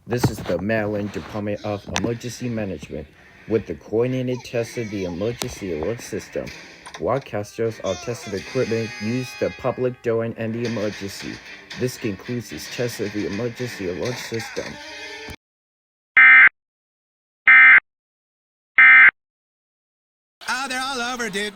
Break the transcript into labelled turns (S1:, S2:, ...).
S1: This is the Maryland Department of Emergency Management with the coordinated test of the emergency alert system. Broadcasters are tested equipment used the public during any emergency. This concludes this test of the emergency alert system.
S2: Oh, they're all over, dude.